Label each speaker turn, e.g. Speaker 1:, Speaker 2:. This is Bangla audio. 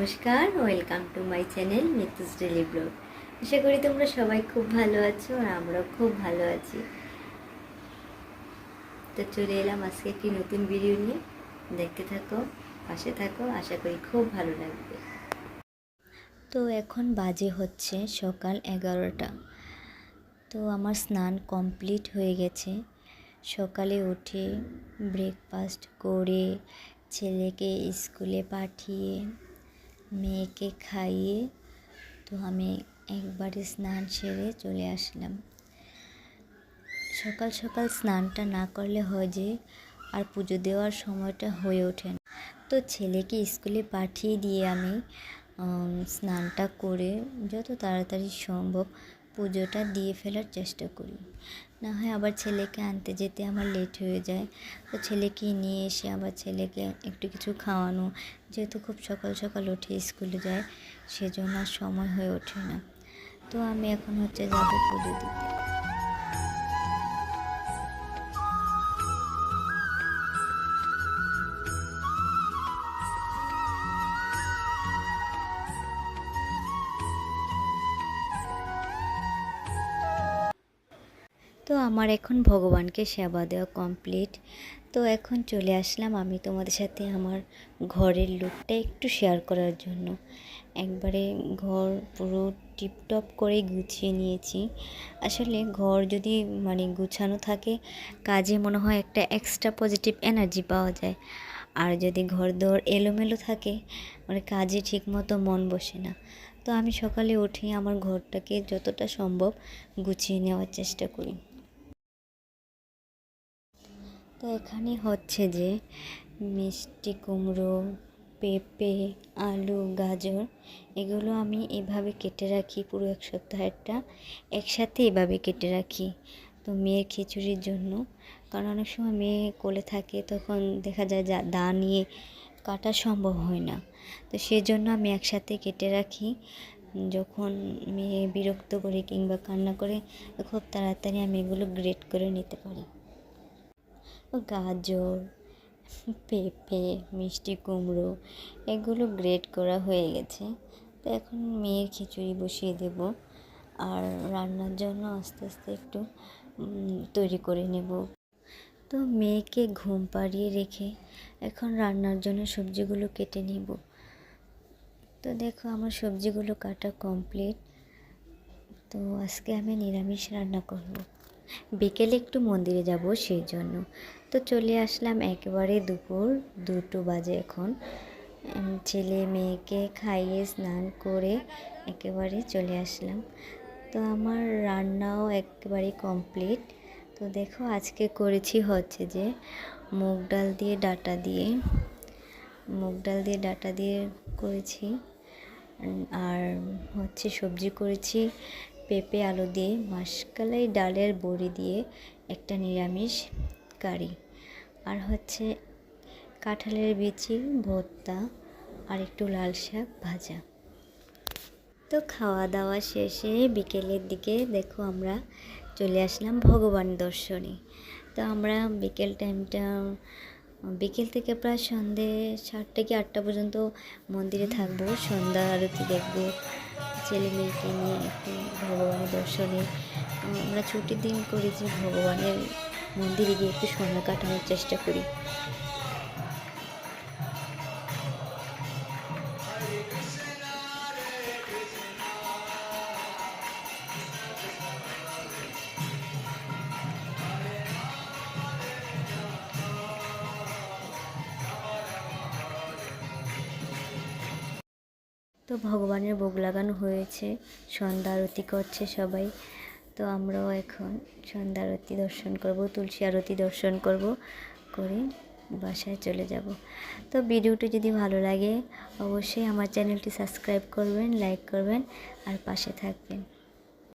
Speaker 1: নমস্কার, welcome to my channel Nitu's daily vlog. আশা করি তোমরা সবাই খুব ভালো আছো আর আমরাও খুব ভালো আছি। তো চলে এলাম আজকে একটি নতুন ভিডিও নিয়ে। দেখতে থাকো, পাশে থাকো, আশা করি খুব ভালো লাগবে। তো এখন বাজে হচ্ছে সকাল 11টা। তো আমার স্নান কমপ্লিট হয়ে গেছে। সকালে উঠে ব্রেকফাস্ট করে ছেলেকে স্কুলে পাঠিয়ে মেয়েকে খাইয়ে তো আমি একবারে স্নান সেরে চলে আসলাম। সকাল সকাল স্নানটা না করলে হয় যে আর পুজো দেওয়ার সময়টা হয়ে ওঠে না। তো ছেলেকে স্কুলে পাঠিয়ে দিয়ে আমি স্নানটা করে যত তাড়াতাড়ি সম্ভব পুজোটা দিয়ে ফেলার চেষ্টা করি। না হয় আবার ছেলেকে আনতে যেতে আমার লেট হয়ে যায়। তো ছেলেকে নিয়ে এসে আবার ছেলেকে একটু কিছু খাওয়ানো, যেহেতু খুব সকাল সকাল উঠে স্কুলে যায়, সেজন্য আর সময় হয়ে ওঠে না। তো আমি এখন যাব পুজো দিতে। তো আমার এখন ভগবানকে সেবা দেওয়া কমপ্লিট। তো এখন চলে আসলাম আমি তোমাদের সাথে আমার ঘরের লুকটা একটু শেয়ার করার জন্য। একবারে ঘর পুরো টিপটপ করে গুছিয়ে নিয়েছি। আসলে ঘর যদি গুছানো থাকে, কাজে মনে হয় একটা এক্সট্রা পজিটিভ এনার্জি পাওয়া যায়। আর যদি ঘর দোর এলোমেলো থাকে, কাজে ঠিকমতো মন বসে না। তো আমি সকালে উঠে আমার ঘরটাকে যতটা সম্ভব গুছিয়ে নেওয়ার চেষ্টা করি। তো এখানে হচ্ছে যে মিষ্টি কুমড়ো, পেঁপে, আলু, গাজর এগুলো আমি এভাবে কেটে রাখি পুরো এক সপ্তাহেরটা একসাথে এভাবে কেটে রাখি। তো মেয়ের খিচুড়ির জন্য, কারণ অনেক সময় মেয়ে কোলে থাকে, তখন দেখা যায় দা নিয়ে কাটা সম্ভব হয় না। তো সেজন্য আমি একসাথে কেটে রাখি। যখন মেয়ে বিরক্ত করে কিংবা কান্না করে, খুব তাড়াতাড়ি আমি এগুলো গ্রেট করে নিতে পারি। গাজর, পেঁপে, মিষ্টি কুমড়ো এগুলো গ্রেট করা হয়ে গেছে। তো এখন মেয়ের খিচুড়ি বসিয়ে দেব, আর রান্নার জন্য আস্তে আস্তে একটু তৈরি করে নেব। তো মেয়েকে ঘুম পাড়িয়ে রেখে এখন রান্নার জন্য সবজিগুলো কেটে নিব। তো দেখো আমার সবজিগুলো কাটা কমপ্লিট। তো আজকে আমি নিরামিষ রান্না করব। বিকেলে একটু মন্দিরে যাব সেই জন্য। তো চলে আসলাম একেবারে দুপুর 2টো বাজে এখন। ছেলে মেয়েকে খাইয়ে স্নান করে একেবারে চলে আসলাম। তো আমার রান্নাও একেবারে কমপ্লিট। তো দেখো আজকে করেছি হচ্ছে যে মুগ ডাল দিয়ে ডাঁটা দিয়ে করেছি। আর হচ্ছে সবজি করেছি পেঁপে আলু দিয়ে, মাসকালাই ডালের বড়ি দিয়ে একটা নিরামিষ কারি, আর হচ্ছে কাঁঠালের বিচি ভর্তা, আর একটু লাল শাক ভাজা। তো খাওয়া দাওয়া শেষে বিকেলের দিকে দেখো আমরা চলে আসলাম ভগবান দর্শনে। তো আমরা বিকেল থেকে প্রায় সন্ধে 7টা কি 8টা পর্যন্ত মন্দিরে থাকবো, সন্ধ্যা আরতি দেখবো। ছেলে মেয়েকে নিয়ে একটু ভগবানের দর্শনে আমরা ছুটির দিন করি যে ভগবানের মন্দিরে গিয়ে একটু সময় কাটানোর চেষ্টা করি। তো ভগবানের ভোগ লাগানো হয়েছে, সন্ধ্যা আরতি করছে সবাই। তো আমরাও এখন সন্ধ্যা আরতি দর্শন করব, তুলসী আরতি দর্শন করব, করে বাসায় চলে যাব। তো ভিডিওটি যদি ভালো লাগে অবশ্যই আমার চ্যানেলটি সাবস্ক্রাইব করবেন, লাইক করবেন আর পাশে থাকবেন।